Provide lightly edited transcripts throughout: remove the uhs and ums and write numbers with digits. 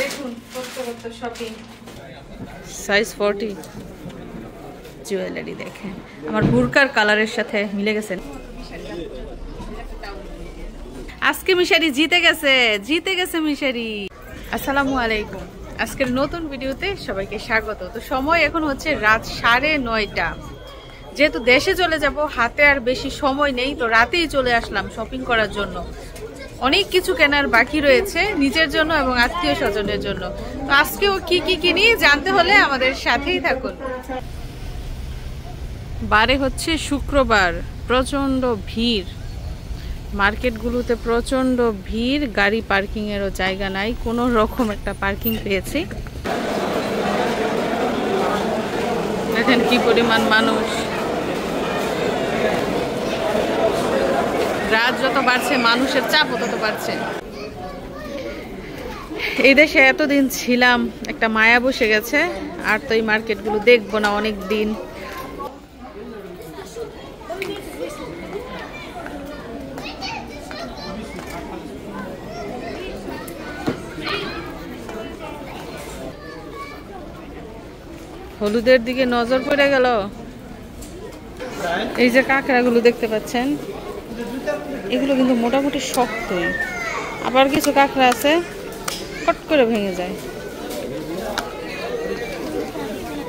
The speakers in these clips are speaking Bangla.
দেখুন কত কত শপিং। সাইজ 40 জুয়েলারি দেখেন আমার বুরকার কালারের সাথে মিলে গেছে। আজকে মিশারি জিতে গেছে মিশারি। আসসালামু আলাইকুম। আজকের নতুন ভিডিওতে সবাইকে স্বাগত। তো সময় এখন হচ্ছে রাত 9:30। যেহেতু দেশে চলে যাব, হাতে আর বেশি সময় নেই, তো রাতেই চলে আসলাম শপিং করার জন্য। অনেক কিছু কেনার বাকি রয়েছে নিজের জন্য এবং আত্মীয় স্বজনের জন্য। তো আজকেও কি কি কিনি জানতে হলে আমাদের সাথেই থাকুন। বারে হচ্ছে শুক্রবার, প্রচন্ড ভিড়, মার্কেটগুলোতে প্রচন্ড ভিড়, গাড়ি পার্কিং এরও জায়গা নাই, কোনো রকম একটা পার্কিং পেয়েছি। দেখেন কি পরিমাণ মানুষ। রাত যত বাড়ছে মানুষের চাপও তত বাড়ছে। এই দেশে এতদিন ছিলাম, একটা মায়া বসে গেছে, আর তো এই মার্কেটগুলো দেখবো না অনেক দিন। হলুদের দিকে নজর পড়ে গেল। এই যে কাঁকড়াগুলো দেখতে পাচ্ছেন, এগুলো কিন্তু মোটামুটি শক্তই, আবার কিছু কাঁকড়া আছে ফট করে ভেঙে যায়।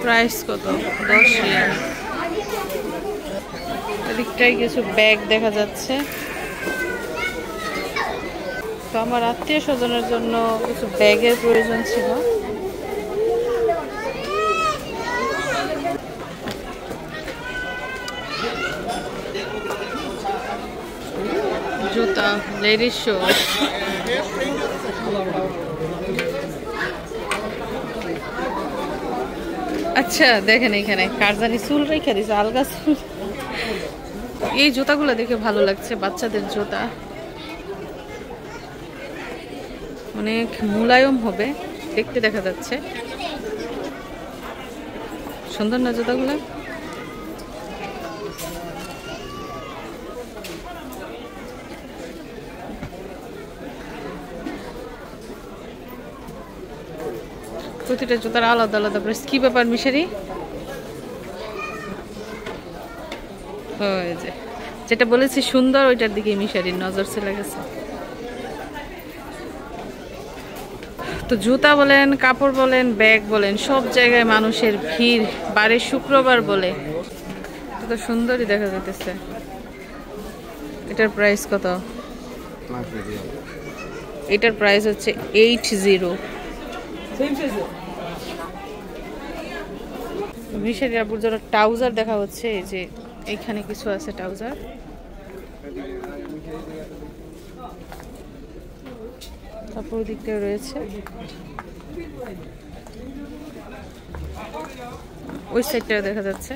প্রাইস কত? 10 রিয়াল। এদিকটাই কিছু ব্যাগ দেখা যাচ্ছে। তো আমার আত্মীয় স্বজনের জন্য কিছু ব্যাগের প্রয়োজন ছিল। জুতা, লেডিস শু। আচ্ছা দেখেন এখানে কারজানি চুল রেখে দিছে, আলগা চুল। এই জুতাগুলো দেখে ভালো লাগছে, বাচ্চাদের জুতা, অনেক মুলায়ম হবে দেখতে, দেখা যাচ্ছে সুন্দর না জুতাগুলো। প্রতিটা জুতার আলাদা আলাদা প্রাইস। কি ব্যাপার মিশারি? ওই যে যেটা বলেছি সুন্দর, ওইটার দিকে মিশারির নজর চলে গেছে। তো জুতা বলেন, কাপড় বলেন, ব্যাগ বলেন, সব জায়গায় মানুষের ভিড়, বারে শুক্রবার বলে। তো সুন্দরই দেখা যাইতেছে। এটার প্রাইস কত? এটার প্রাইস হচ্ছে 80। মিশারি আপুর জন্য ট্রাউজার দেখা হচ্ছে। এই যে এইখানে কিছু আছে ট্রাউজার। তারপর দিকটা রয়েছে, ওই সাইডটা দেখা যাচ্ছে।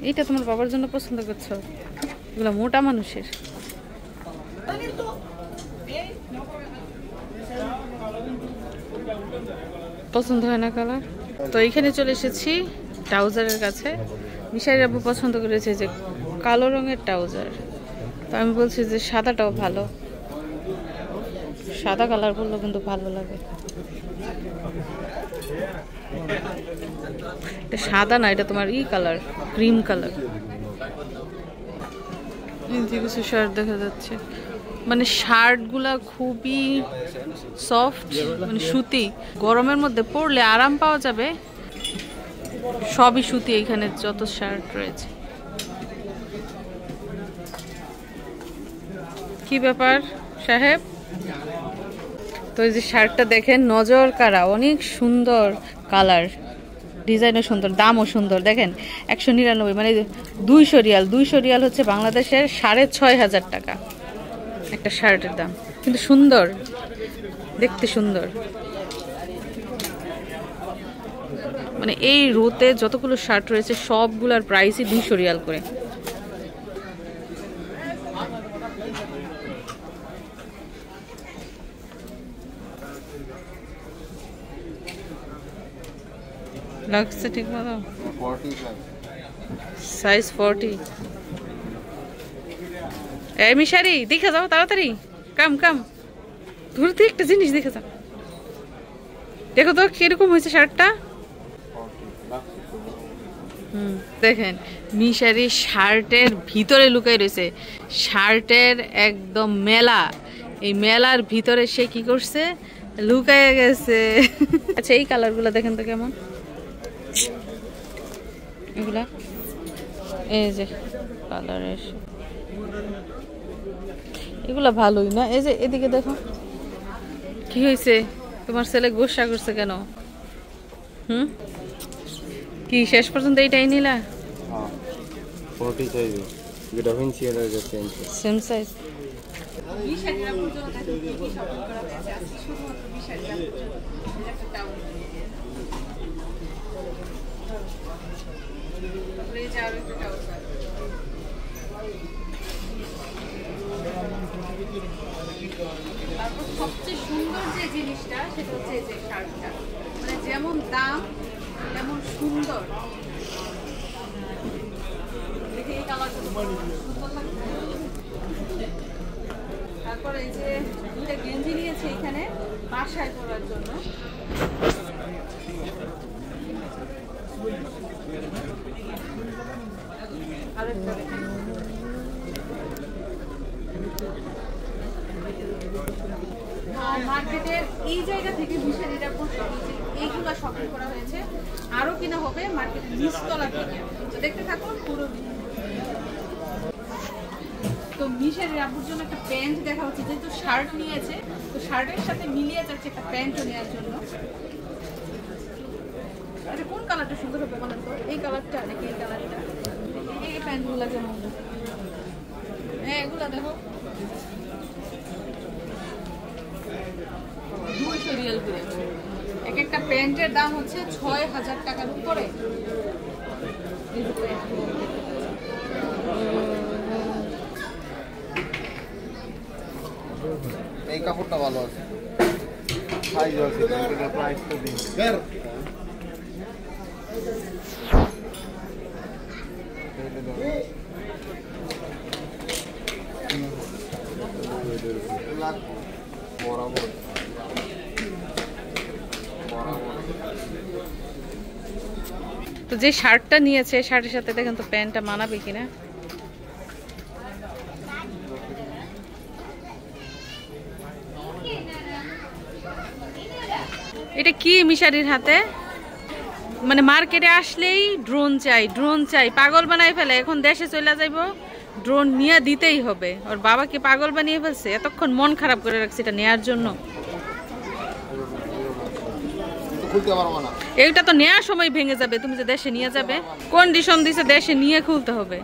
এইটা তোমার বাবার জন্য পছন্দ করছো? এগুলো মোটা মানুষের। পছন্দ হয় না কালার। তো এইখানে চলে এসেছি ট্রাউজারের কাছে। মিশারি আপু পছন্দ করেছে যে কালো রঙের ট্রাউজার, তো আমি বলছি যে সাদাটাও ভালো, সাদা কালার বললেও কিন্তু ভালো লাগে। এটা সাদা না, এটা তোমার ই কালার, ক্রিম কালার। কিছু শার্ট দেখা যাচ্ছে, মানে শার্ট গুলা খুবই সফট, মানে সুতি, গরমের মধ্যে পরলে আরাম পাওয়া যাবে। সবই সুতি এখানে যত শার্ট রয়েছে। কি ব্যাপার সাহেব? তো এই যে শার্টটা দেখেন, নজর কাড়া, অনেক সুন্দর কালার, ডিজাইনও সুন্দর, দামও সুন্দর। দেখেন 199, মানে 200 রিয়াল। 200 রিয়াল হচ্ছে বাংলাদেশের 6500 টাকা একটা শার্টের দাম। কিন্তু সুন্দর, দেখতে সুন্দর। মানে এই রোতে যতগুলো শার্ট রয়েছে সবগুলোর প্রাইসই 200 রিয়াল করে। লাগছে ঠিক মতো? সাইজ 40। এই মিশারি দেখে যাও তাড়াতাড়ি, কাম কাম। দূর থেকে একটা জিনিস দেখে যাও, দেখো তো কিরকম হয়েছে শার্টটা। দেখেন মিশারি শার্টের ভিতরে লুকাই রয়েছে, শার্টের একদম মেলা, এই মেলার ভিতরে সে কি করছে, লুকায় গেছে। আচ্ছা এই কালার গুলা দেখেন তো কেমন, এগুলা এই যে কালারের, এগুলা ভালোই না। এই যে এদিকে দেখো, কি হয়েছে তোমার ছেলে গোসা করছে কেন? কি শেষ পর্যন্ত এইটাই নিলা? Same size. সবচেয়ে সুন্দর যে জিনিসটা সেটা হচ্ছে এই যে শার্টটা, মানে যেমন দাম তেমন সুন্দর। তারপরে এই যে দুইটা গেঞ্জি নিয়েছে এখানে বাসায় পরার জন্য। মার্কেটের এই জায়গা থেকে মিশারিরা এইগুলো শপিং করা হয়েছে, আরো কিনা হবে মার্কেটের নিচতলা থেকে। তো দেখতে থাকুন পুরো। তো মিশারির আব্বুর জন্য একটা প্যান্ট দেখা হচ্ছে, যেহেতু শার্ট নিয়েছে তো শার্টের সাথে মিলিয়ে যাচ্ছে একটা প্যান্টও নেওয়ার জন্য। এটা কোন কালারটা সুন্দর হবে বলেন তো, এই কালারটা নাকি এই কালারটা? এই প্যান্টগুলো যেমন, হ্যাঁ এগুলা দেখো 200 রিয়াল করে। এক একটা প্যান্টের দাম হচ্ছে 6000 টাকার উপরে। এই কাপড়টা ভালো আছে, সাইজ আছে, এটা প্রাইস তো দিন। তো যে শার্টটা নিয়েছে শার্টের সাথে দেখেন তো প্যান্টটা মানাবে কিনা। এটা কি মিশারির হাতে, মানে মার্কেটে আসলেই ড্রোন চাই, ড্রোন চাই, পাগল বানাই ফেলে। এখন দেশে চলে যাইব, ড্রোন নিয়ে দিতেই হবে। ওর বাবাকে পাগল বানিয়ে ফেলছে, এতক্ষণ মন খারাপ করে রাখছে এটা নেয়ার জন্য। এইটা তো নেওয়ার সময় ভেঙে যাবে, তুমি যে দেশে নিয়ে যাবে। কন্ডিশন দিছে দেশে নিয়ে খুলতে হবে।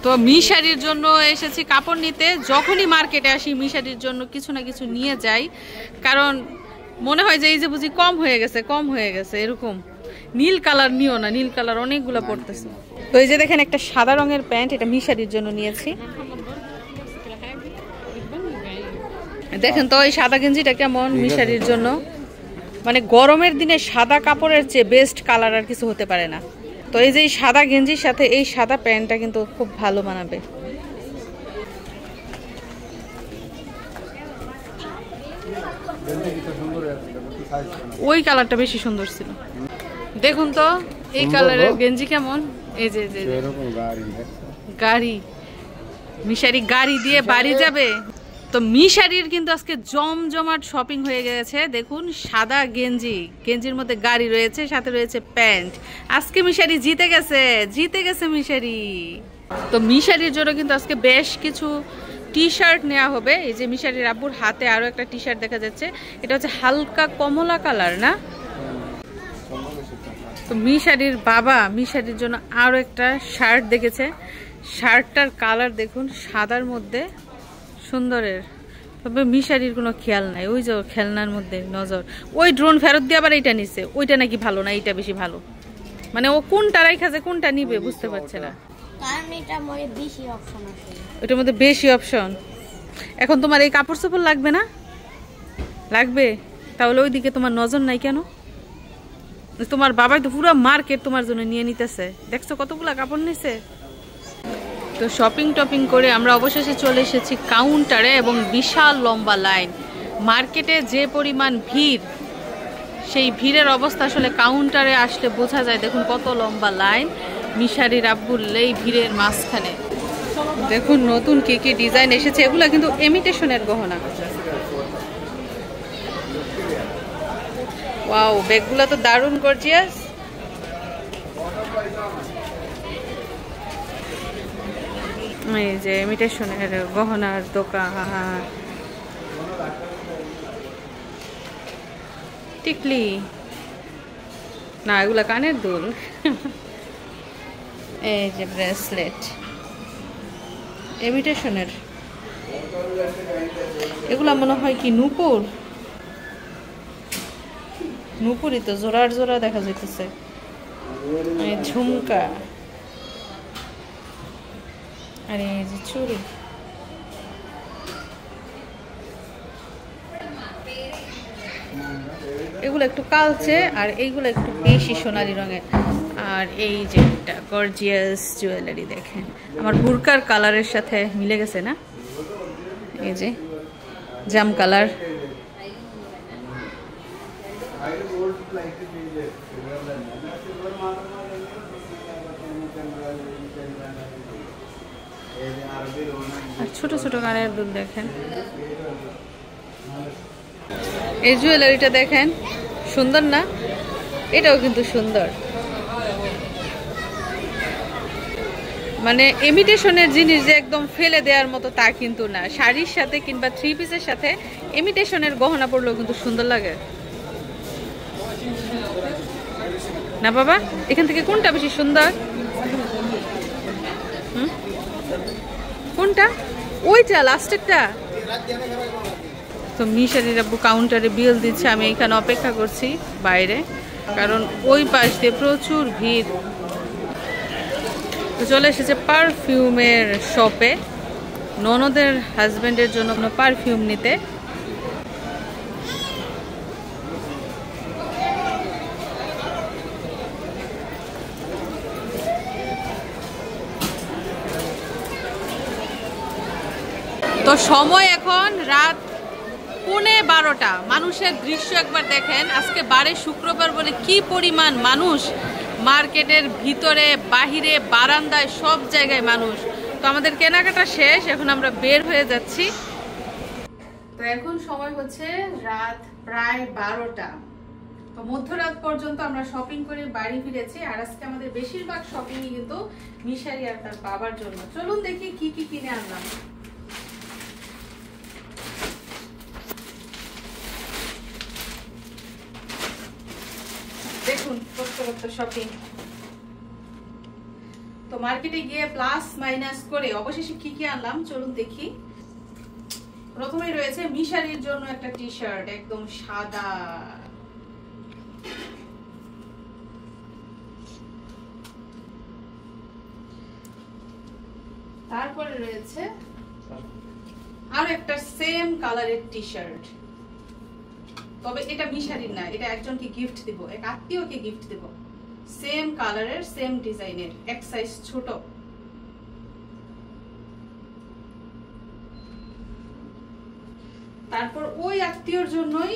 তো মিশারির জন্য এসেছি কাপড় নিতে। যখনই মার্কেটে আসি মিশারির জন্য কিছু না কিছু নিয়ে যাই, কারণ মনে হয় যে এই যে বুঝি কম হয়ে গেছে, কম হয়ে গেছে এরকম। নীল কালার নিও না, নীল কালার অনেকগুলো পড়তেছে। তো এই যে দেখেন একটা সাদা রঙের প্যান্ট, এটা মিশারির জন্য নিয়েছি। দেখেন তো এই সাদা গেঞ্জিটা কেমন মিশারির জন্য, মানে গরমের দিনে সাদা কাপড়ের চেয়ে বেস্ট কালার আর কিছু হতে পারে না। তো এই যে এই সাদা গেঞ্জির সাথে এই সাদা প্যান্টটা কিন্তু খুব ভালো মানাবে। ওই কালারটা বেশি সুন্দর ছিল। দেখুন তো এই কালারের গেঞ্জি কেমন। এই যে গাড়ি, মিশারি গাড়ি দিয়ে বাড়ি যাবে। তো মিশারির কিন্তু আজকে জমজমাট শপিং হয়ে গেছে। দেখুন সাদা গেঞ্জি, গেঞ্জির মধ্যে গাড়ি রয়েছে, সাথে রয়েছে প্যান্ট। আজকে মিশারি জিতে গেছে, জিতে গেছে মিশারি। তো মিশারির জন্য কিন্তু আজকে বেশ কিছু টি শার্ট নেওয়া হবে। এই যে মিশারির আব্বুর হাতে আরো একটা টি শার্ট দেখা যাচ্ছে, এটা হচ্ছে হালকা কমলা কালার না। তো মিশারির বাবা মিশারির জন্য আরো একটা শার্ট দেখেছে, শার্টটার কালার দেখুন সাদার মধ্যে সুন্দরের। তবে মিশারির কোনো খেয়াল নাই, ওই যে খেলনার মধ্যে নজর। ওই ড্রোন ফেরত দিয়ে আবার এইটা নিচ্ছে, ওইটা নাকি ভালো না, এইটা বেশি ভালো। মানে ও কোনটা রাইখাছে কোনটা নিবে বুঝতে পারছে না, ওইটার মধ্যে বেশি অপশন। এখন তোমার এই কাপড় চোপড় লাগবে না? লাগবে, তাহলে ওইদিকে তোমার নজর নাই কেন? তোমার বাবাই তো পুরো মার্কেট তোমার জন্য নিয়ে নিতেছে, দেখছো কতগুলা কাপড় নিছে। তো শপিং টপিং করে আমরা অবশেষে চলে এসেছি কাউন্টারে, এবং বিশাল লম্বা লাইন। মার্কেটে যে পরিমাণ ভিড়, সেই ভিড়ের অবস্থা আসলে কাউন্টারে আসলে বোঝা যায়। দেখুন কত লম্বা লাইন মিশারির আব্বুর এই ভিড়ের মাঝখানে। দেখুন নতুন কি কি ডিজাইন এসেছে, এগুলা কিন্তু ইমিটেশনের গহনা। ওয়াও, ব্যাগগুলো তো দারুণ গর্জিয়াস। এই যে ইমিটেশনের গহনার দোকান, টিকলি না, এগুলা কানের দুল। এই যে ব্রেসলেট ইমিটেশনের, এগুলা মনে হয় কি নূপুর, নূপুরই তো, জোড়ার জোড়া দেখা যাইতেছে। ঝুমকা আর এই যে চুড়ি। এগুলো একটু কালচে আর এইগুলো একটু বেশি সোনালী রঙের। আর এই যে একটা গর্জিয়াস জুয়েলারি দেখেন, আমার বুরকার কালারের সাথে মিলে গেছে না? এই যে জাম কালার। আর ছোট ছোট কানের দুল দেখেন। এই জুয়েলারিটা দেখেন, সুন্দর না? এটাও কিন্তু সুন্দর। মানে ইমিটেশনের জিনিস যে একদম ফেলে দেওয়ার মতো তা কিন্তু না। শাড়ির সাথে কিংবা থ্রি পিসের সাথে ইমিটেশনের গহনা পরলেও কিন্তু সুন্দর লাগে না বাবা? এখান থেকে কোনটা বেশি সুন্দর? কোনটা? ওইটা লাস্টেরটা? তো মিশারির আব্বু কাউন্টারে বিল দিচ্ছে, আমি এখানে অপেক্ষা করছি বাইরে, কারণ ওই পাশ দিয়ে প্রচুর ভিড়। তো চলে এসেছে পারফিউমের শপে, ননদের হাজবেন্ডের জন্য কোনো পারফিউম নিতে। তো সময় এখন রাত 11:15। মানুষের দৃশ্য একবার দেখেন, আজকে বারে শুক্রবার বলে কি পরিমাণ মানুষ মার্কেটের ভিতরে, বাহিরে, বারান্দায়, সব জায়গায় মানুষ। তো আমাদের কেনাকাটা শেষ, এখন আমরা বের হয়ে যাচ্ছি। তো এখন সময় হচ্ছে রাত প্রায় 12টা। তো মধ্যরাত পর্যন্ত আমরা শপিং করে বাড়ি ফিরেছি। আর আজকে আমাদের বেশিরভাগ শপিংই কিন্তু মিশারি আর তার বাবার জন্য। চলুন দেখি কি কি কিনে আনলাম। দেখুন করতে করতে শপিং। তো মার্কেটে গিয়ে প্লাস মাইনাস করে অবশেষে কি কি আনলাম চলুন দেখি। প্রথমেই রয়েছে মিশারির জন্য একটা টি শার্ট, একদম সাদা। তারপরে রয়েছে আর একটা সেম কালারের টি শার্ট, তবে এটা মিশারির না, এটা একজনকে গিফট দিব, এক আত্মীয়কে গিফট দিব। সেম কালারের, সেম ডিজাইনের, এক সাইজ ছোট। তারপর ওই আত্মীয়র জন্যই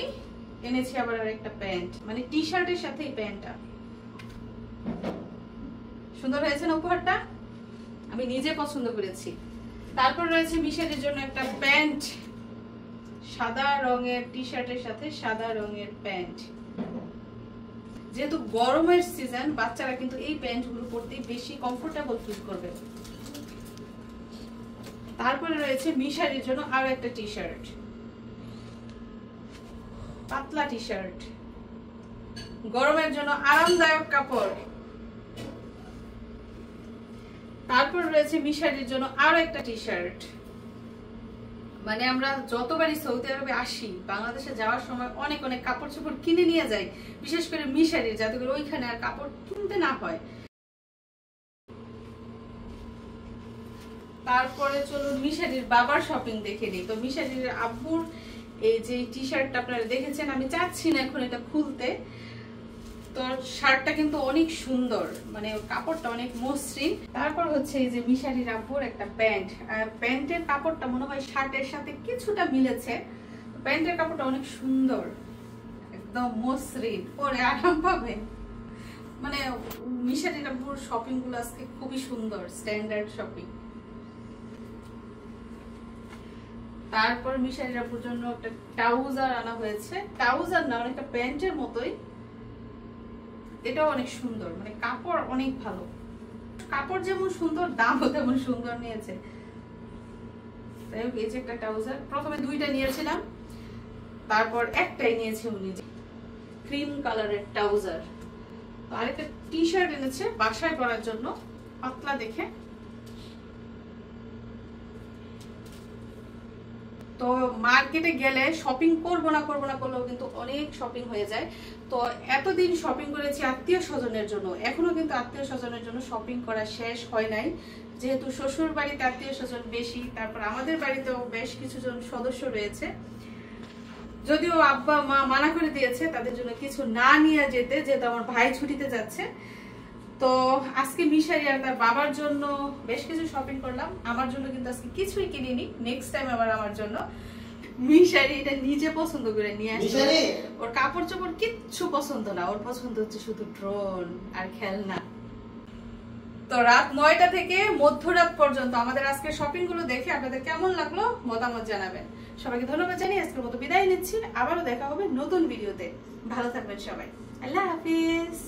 এনেছি আবার একটা প্যান্ট, মানে টি শার্টের সাথে এই প্যান্টটা। সুন্দর হয়েছে না উপহারটা? আমি নিজে পছন্দ করেছি। তারপর রয়েছে মিশারির জন্য একটা প্যান্ট, সাদা রঙের টি শার্টের সাথে সাদা রঙের প্যান্ট। যেহেতু গরমের সিজন, বাচ্চারা কিন্তু এই প্যান্টগুলো পরতে বেশি কমফোর্টেবল ফিল করবে। তারপরে রয়েছে মিশারির জন্য আরো একটা টি শার্ট, পাতলা টি শার্ট, গরমের জন্য আরামদায়ক কাপড়। তারপর রয়েছে মিশারির জন্য আরো একটা টি শার্ট। মানে আমরা যতবারই সৌদি আরবে আসি, বাংলাদেশে যাওয়ার সময় অনেক অনেক কাপড় চোপড় কিনে নিয়ে যাই, বিশেষ করে মিশারির, যাতে করে ওইখানে আর কাপড় কিনতে না হয়। তারপরে চলুন মিশারির বাবার শপিং দেখে নিই। তো মিশারির আব্বুর এই যে টি শার্টটা আপনারা দেখেছেন, আমি চাচ্ছি না এখন এটা খুলতে। তো শার্টটা কিন্তু অনেক সুন্দর, মানে কাপড়টা অনেক মসৃণ। তারপর হচ্ছে এই যে মিশারির আব্বুর একটা প্যান্ট, প্যান্টের কাপড়টা মনে হয় শার্টের সাথে কিছুটা মিলেছে। প্যান্টের কাপড়টা অনেক সুন্দর, একদম মসৃণ, পরে আরাম পাবে। মানে মিশারির আপুর শপিং গুলো আজকে খুবই সুন্দর, স্ট্যান্ডার্ড শপিং। তারপর মিশারির আপুর জন্য একটা ট্রাউজার আনা হয়েছে, ট্রাউজার না অনেকটা প্যান্টের মতোই, এটাও অনেক সুন্দর, মানে কাপড় অনেক ভালো, কাপড় যেমন সুন্দর দামও তেমন সুন্দর নিয়েছে। তাই এই যে একটা ট্রাউজার, প্রথমে দুইটা নিয়েছিলাম, তারপর একটাই নিয়েছে উনি, ক্রিম কালারের ট্রাউজার। আর একটা টি শার্ট এনেছে বাসায় পরার জন্য, পাতলা দেখে। তো মার্কেটে গেলে শপিং করবো না করলেও কিন্তু অনেক শপিং হয়ে যায়। তো এতদিন শপিং করেছি আত্মীয় স্বজনের জন্য, এখনো কিন্তু আত্মীয় স্বজনের জন্য শপিং করা শেষ হয় নাই, যেহেতু শ্বশুর বাড়িতে আত্মীয় স্বজন বেশি, তারপর আমাদের বাড়িতেও বেশ কিছু জন সদস্য রয়েছে। যদিও আব্বা মা মানা করে দিয়েছে তাদের জন্য কিছু না নিয়ে যেতে, যেহেতু আমার ভাই ছুটিতে যাচ্ছে। তো আজকে মিশারি আর তার বাবার জন্য বেশ কিছু শপিং করলাম, আমার জন্য কিন্তু আজকে কিছুই কিনিনি, নেক্সট টাইম আবার আমার জন্য। মিশারি এটা নিজে পছন্দ করে নিয়ে আসছে, ওর কাপড় চোপড় কিচ্ছু পছন্দ না, ওর পছন্দ হচ্ছে শুধু ড্রোন আর খেলনা। তো রাত 9টা থেকে মধ্যরাত পর্যন্ত আমাদের আজকে শপিং গুলো দেখে আপনাদের কেমন লাগলো মতামত জানাবেন। সবাইকে ধন্যবাদ জানিয়ে আজকের মতো বিদায় নিচ্ছি, আবারও দেখা হবে নতুন ভিডিওতে। ভালো থাকবেন সবাই, আল্লাহ হাফিজ।